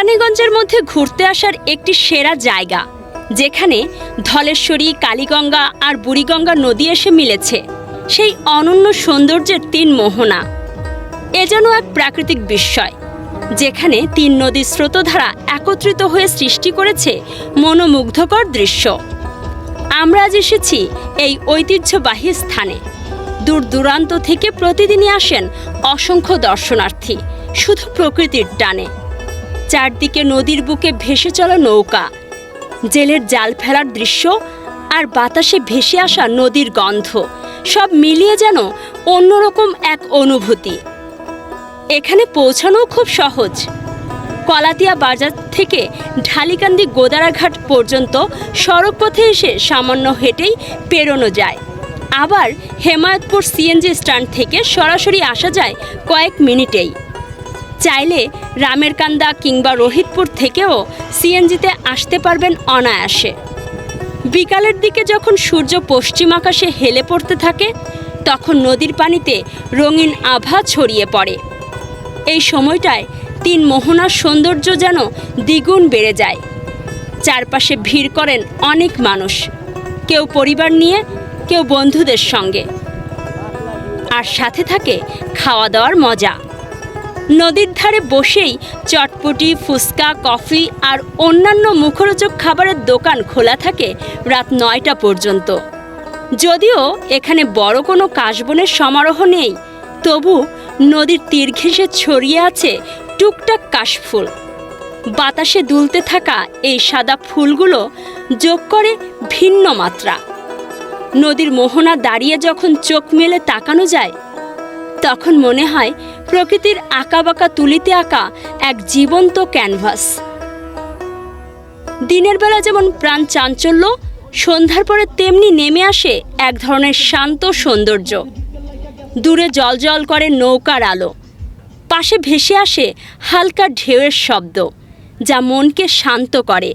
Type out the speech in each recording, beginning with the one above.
কেরানীগঞ্জের মধ্যে ঘুরতে আসার একটি সেরা জায়গা, যেখানে ধলেশ্বরী, কালীগঙ্গা আর বুড়িগঙ্গা নদী এসে মিলেছে সেই অনন্য সৌন্দর্যের তিন মোহনা। এ যেন এক প্রাকৃতিক বিস্ময়, যেখানে তিন নদীর স্রোতধারা একত্রিত হয়ে সৃষ্টি করেছে মনোমুগ্ধকর দৃশ্য। আমরা আজ এসেছি এই ঐতিহ্যবাহী স্থানে। দূর দূরান্ত থেকে প্রতিদিনই আসেন অসংখ্য দর্শনার্থী শুধু প্রকৃতির টানে। চারদিকে নদীর বুকে ভেসে চলা নৌকা, জেলের জাল ফেলার দৃশ্য আর বাতাসে ভেসে আসা নদীর গন্ধ সব মিলিয়ে যেন অন্যরকম এক অনুভূতি। এখানে পৌঁছানো খুব সহজ। কলাতিয়া বাজার থেকে ঢালিকান্দি গোদারাঘাট পর্যন্ত সড়কপথে এসে সামান্য হেঁটেই পেরোনো যায়। আবার হেমায়তপুর সিএনজি স্ট্যান্ড থেকে সরাসরি আসা যায় কয়েক মিনিটেই। চাইলে রামেরকান্দা কিংবা রোহিতপুর থেকেও সিএনজিতে আসতে পারবেন অনায়াসে। বিকালের দিকে যখন সূর্য পশ্চিম আকাশে হেলে পড়তে থাকে, তখন নদীর পানিতে রঙিন আভা ছড়িয়ে পড়ে। এই সময়টায় তিন মোহনার সৌন্দর্য যেন দ্বিগুণ বেড়ে যায়। চারপাশে ভিড় করেন অনেক মানুষ, কেউ পরিবার নিয়ে, কেউ বন্ধুদের সঙ্গে। আর সাথে থাকে খাওয়া দাওয়ার মজা। নদীর ধারে বসেই চটপটি, ফুচকা, কফি আর অন্যান্য মুখরোচক খাবারের দোকান খোলা থাকে রাত 9টা পর্যন্ত। যদিও এখানে বড় কোনো কাশবনের সমারোহ নেই, তবু নদীর তীর ঘেঁষে ছড়িয়ে আছে টুকটাক কাশফুল। বাতাসে দুলতে থাকা এই সাদা ফুলগুলো যোগ করে ভিন্ন মাত্রা। নদীর মোহনা দাঁড়িয়ে যখন চোখ মেলে তাকানো যায়, তখন মনে হয় প্রকৃতির আঁকাবাঁকা তুলিতে আঁকা এক জীবন্ত ক্যানভাস। দিনের বেলা যেমন প্রাণ চাঞ্চল্য, সন্ধ্যার পরে তেমনি নেমে আসে এক ধরনের শান্ত সৌন্দর্য। দূরে জলজল করে নৌকার আলো, পাশে ভেসে আসে হালকা ঢেউয়ের শব্দ, যা মনকে শান্ত করে,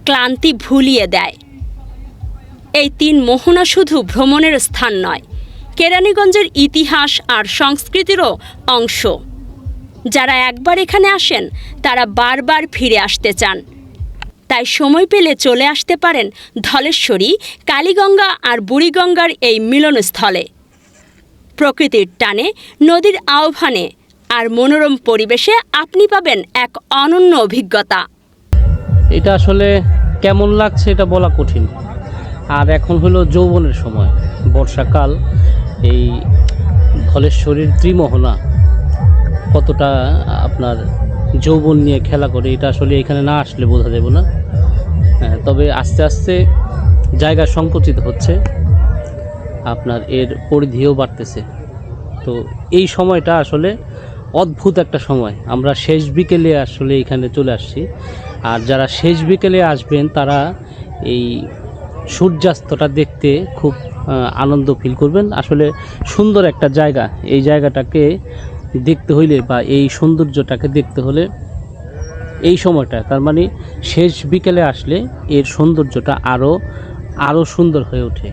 ক্লান্তি ভুলিয়ে দেয়। এই তিন মোহনা শুধু ভ্রমণের স্থান নয়, কেরানীগঞ্জের ইতিহাস আর সংস্কৃতিরও অংশ। যারা একবার এখানে আসেন তারা বারবার ফিরে আসতে চান। তাই সময় পেলে চলে আসতে পারেন ধলেশ্বরী, কালীগঙ্গা আর বুড়িগঙ্গার এই মিলনস্থলে। প্রকৃতির টানে, নদীর আহ্বানে আর মনোরম পরিবেশে আপনি পাবেন এক অনন্য অভিজ্ঞতা। এটা আসলে কেমন লাগছে এটা বলা কঠিন। আর এখন হলো যৌবনের সময়, বর্ষাকাল। এই ধলেশ্বরীর ত্রিমোহনা কতটা আপনার যৌবন নিয়ে খেলা করে, এটা আসলে এখানে না আসলে বোঝা যাবে না। তবে আস্তে আস্তে জায়গা সংকুচিত হচ্ছে, আপনার এর পরিধিও বাড়তেছে। তো এই সময়টা আসলে অদ্ভুত একটা সময়। আমরা শেষ বিকেলে আসলে এখানে চলে আসছি। আর যারা শেষ বিকেলে আসবেন তারা এই সূর্যাস্তটা দেখতে খুব আনন্দ ফিল করবেন। আসলে সুন্দর একটা জায়গা। এই জায়গাটাকে দেখতে হইলে বা এই সৌন্দর্যটাকে দেখতে হলে এই সময়টা, তার মানে শেষ বিকেলে আসলে এর সৌন্দর্যটা আরও সুন্দর হয়ে ওঠে।